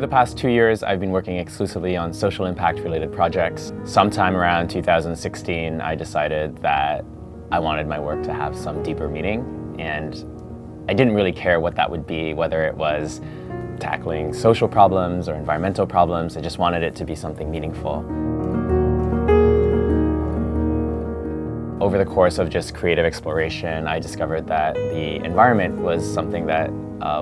Over the past 2 years, I've been working exclusively on social impact related projects. Sometime around 2016, I decided that I wanted my work to have some deeper meaning, and I didn't really care what that would be, whether it was tackling social problems or environmental problems. I just wanted it to be something meaningful. Over the course of just creative exploration, I discovered that the environment was something that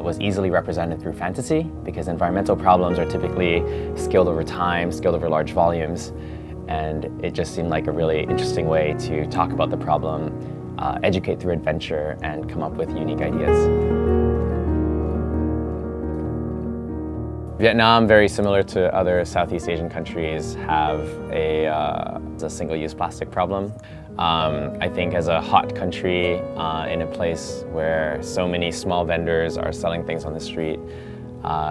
was easily represented through fantasy, because environmental problems are typically scaled over time, scaled over large volumes, and it just seemed like a really interesting way to talk about the problem, educate through adventure, and come up with unique ideas. Vietnam, very similar to other Southeast Asian countries, have a single-use plastic problem. I think as a hot country in a place where so many small vendors are selling things on the street,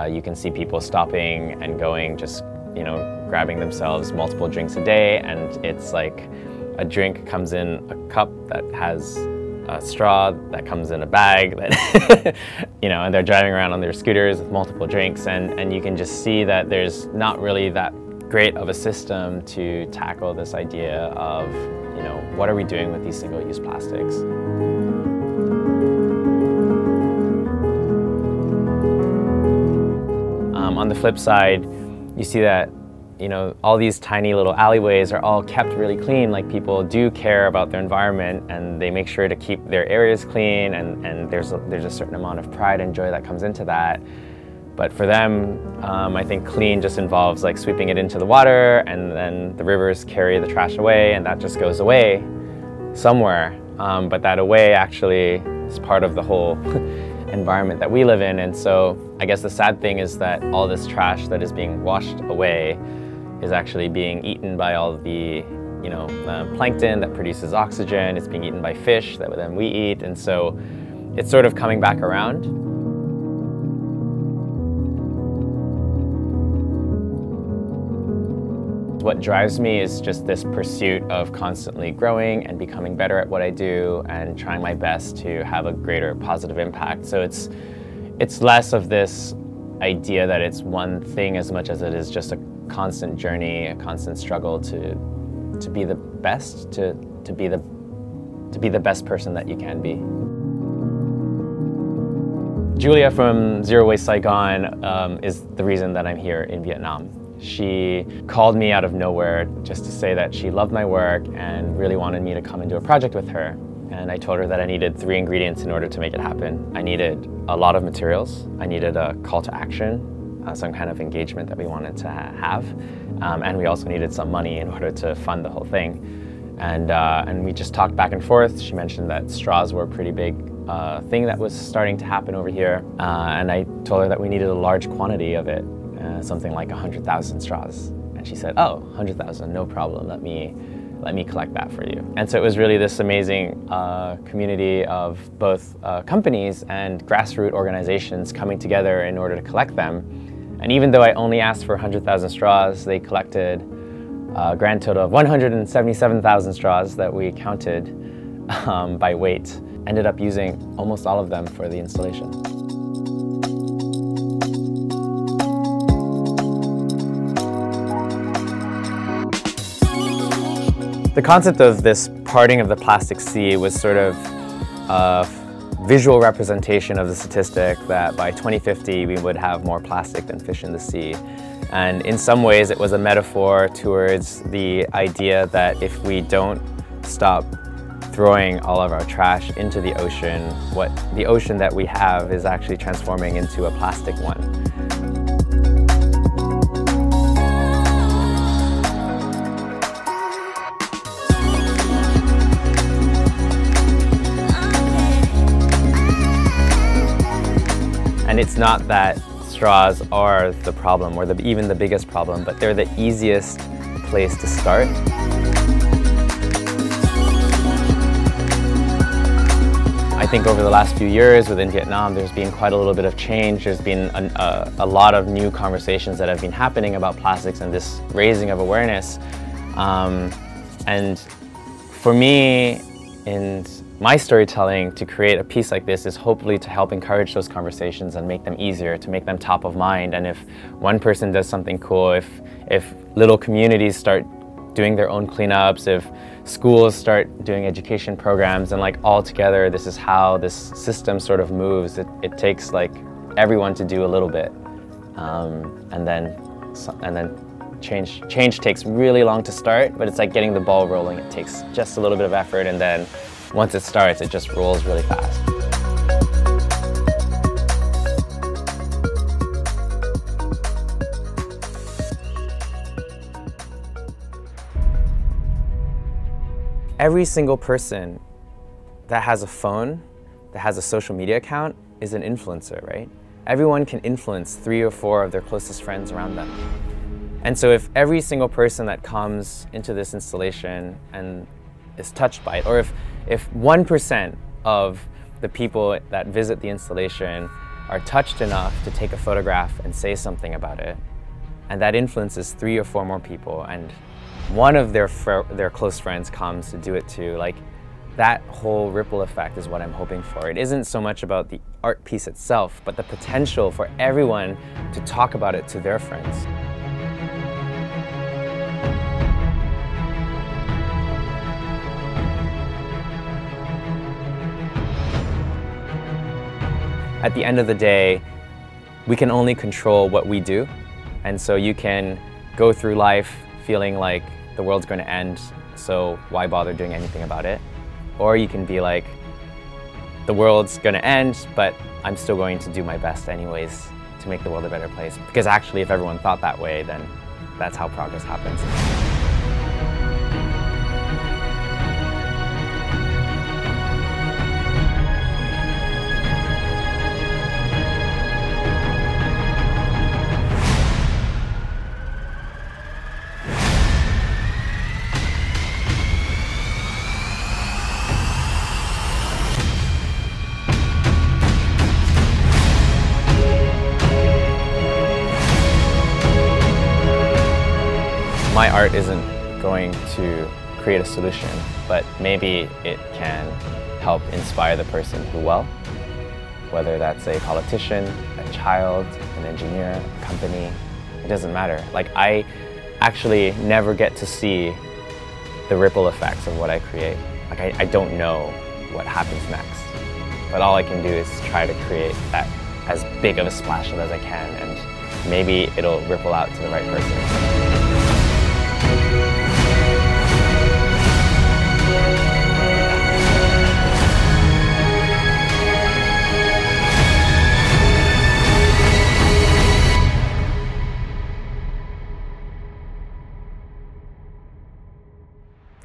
you can see people stopping and going, just, you know, grabbing themselves multiple drinks a day, and it's like a drink comes in a cup that has a straw that comes in a bag that you know, and they're driving around on their scooters with multiple drinks, and you can just see that there's not really that great of a system to tackle this idea of, you know, what are we doing with these single-use plastics? On the flip side, you see that, you know, all these tiny little alleyways are all kept really clean. Like, people do care about their environment and they make sure to keep their areas clean, and there's a certain amount of pride and joy that comes into that. But for them, I think clean just involves like sweeping it into the water, and then the rivers carry the trash away, and that just goes away somewhere. But that away actually is part of the whole environment that we live in. And so I guess the sad thing is that all this trash that is being washed away is actually being eaten by all the, you know, plankton that produces oxygen. It's being eaten by fish that then we eat. And so it's sort of coming back around. What drives me is just this pursuit of constantly growing and becoming better at what I do and trying my best to have a greater positive impact. So it's less of this idea that it's one thing as much as it is just a constant journey, a constant struggle to be the best, to be the best person that you can be. Julia from Zero Waste Saigon is the reason that I'm here in Vietnam. She called me out of nowhere just to say that she loved my work and really wanted me to come and do a project with her. And I told her that I needed 3 ingredients in order to make it happen. I needed a lot of materials, I needed a call to action, some kind of engagement that we wanted to have, and we also needed some money in order to fund the whole thing. And we just talked back and forth. She mentioned that straws were a pretty big thing that was starting to happen over here, and I told her that we needed a large quantity of it. Something like 100,000 straws. And she said, oh, 100,000, no problem, let me collect that for you. And so it was really this amazing community of both companies and grassroots organizations coming together in order to collect them. And even though I only asked for 100,000 straws, they collected a grand total of 177,000 straws that we counted by weight. Ended up using almost all of them for the installation. The concept of this parting of the plastic sea was sort of a visual representation of the statistic that by 2050 we would have more plastic than fish in the sea. And in some ways it was a metaphor towards the idea that if we don't stop throwing all of our trash into the ocean, the ocean that we have is actually transforming into a plastic one. And it's not that straws are the problem or even the biggest problem, but they're the easiest place to start. I think over the last few years within Vietnam, there's been quite a little bit of change. There's been a lot of new conversations that have been happening about plastics and this raising of awareness. And for me, in my storytelling to create a piece like this is hopefully to help encourage those conversations and make them easier, to make them top of mind. And if one person does something cool, if little communities start doing their own cleanups, if schools start doing education programs, and like all together, this is how this system sort of moves. It takes like everyone to do a little bit, and then change takes really long to start, but it's like getting the ball rolling. It takes just a little bit of effort, and then once it starts, it just rolls really fast. Every single person that has a phone, that has a social media account, is an influencer, right? Everyone can influence 3 or 4 of their closest friends around them. And so if every single person that comes into this installation and is touched by it, or if 1% of the people that visit the installation are touched enough to take a photograph and say something about it, and that influences 3 or 4 more people, and one of their close friends comes to do it too, like that whole ripple effect is what I'm hoping for. It isn't so much about the art piece itself, but the potential for everyone to talk about it to their friends. At the end of the day, we can only control what we do. And so you can go through life feeling like the world's going to end, so why bother doing anything about it? Or you can be like, the world's going to end, but I'm still going to do my best anyways to make the world a better place. Because actually, if everyone thought that way, then that's how progress happens. My art isn't going to create a solution, but maybe it can help inspire the person who will, whether that's a politician, a child, an engineer, a company, it doesn't matter. Like, I actually never get to see the ripple effects of what I create. Like, I don't know what happens next, but all I can do is try to create that as big of a splash as I can, and maybe it'll ripple out to the right person.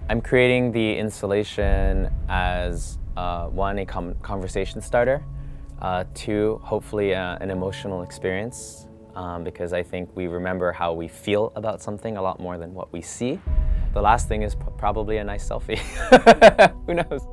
I'm creating the installation as one, a conversation starter, 2, hopefully an emotional experience, because I think we remember how we feel about something a lot more than what we see. The last thing is probably a nice selfie. Who knows?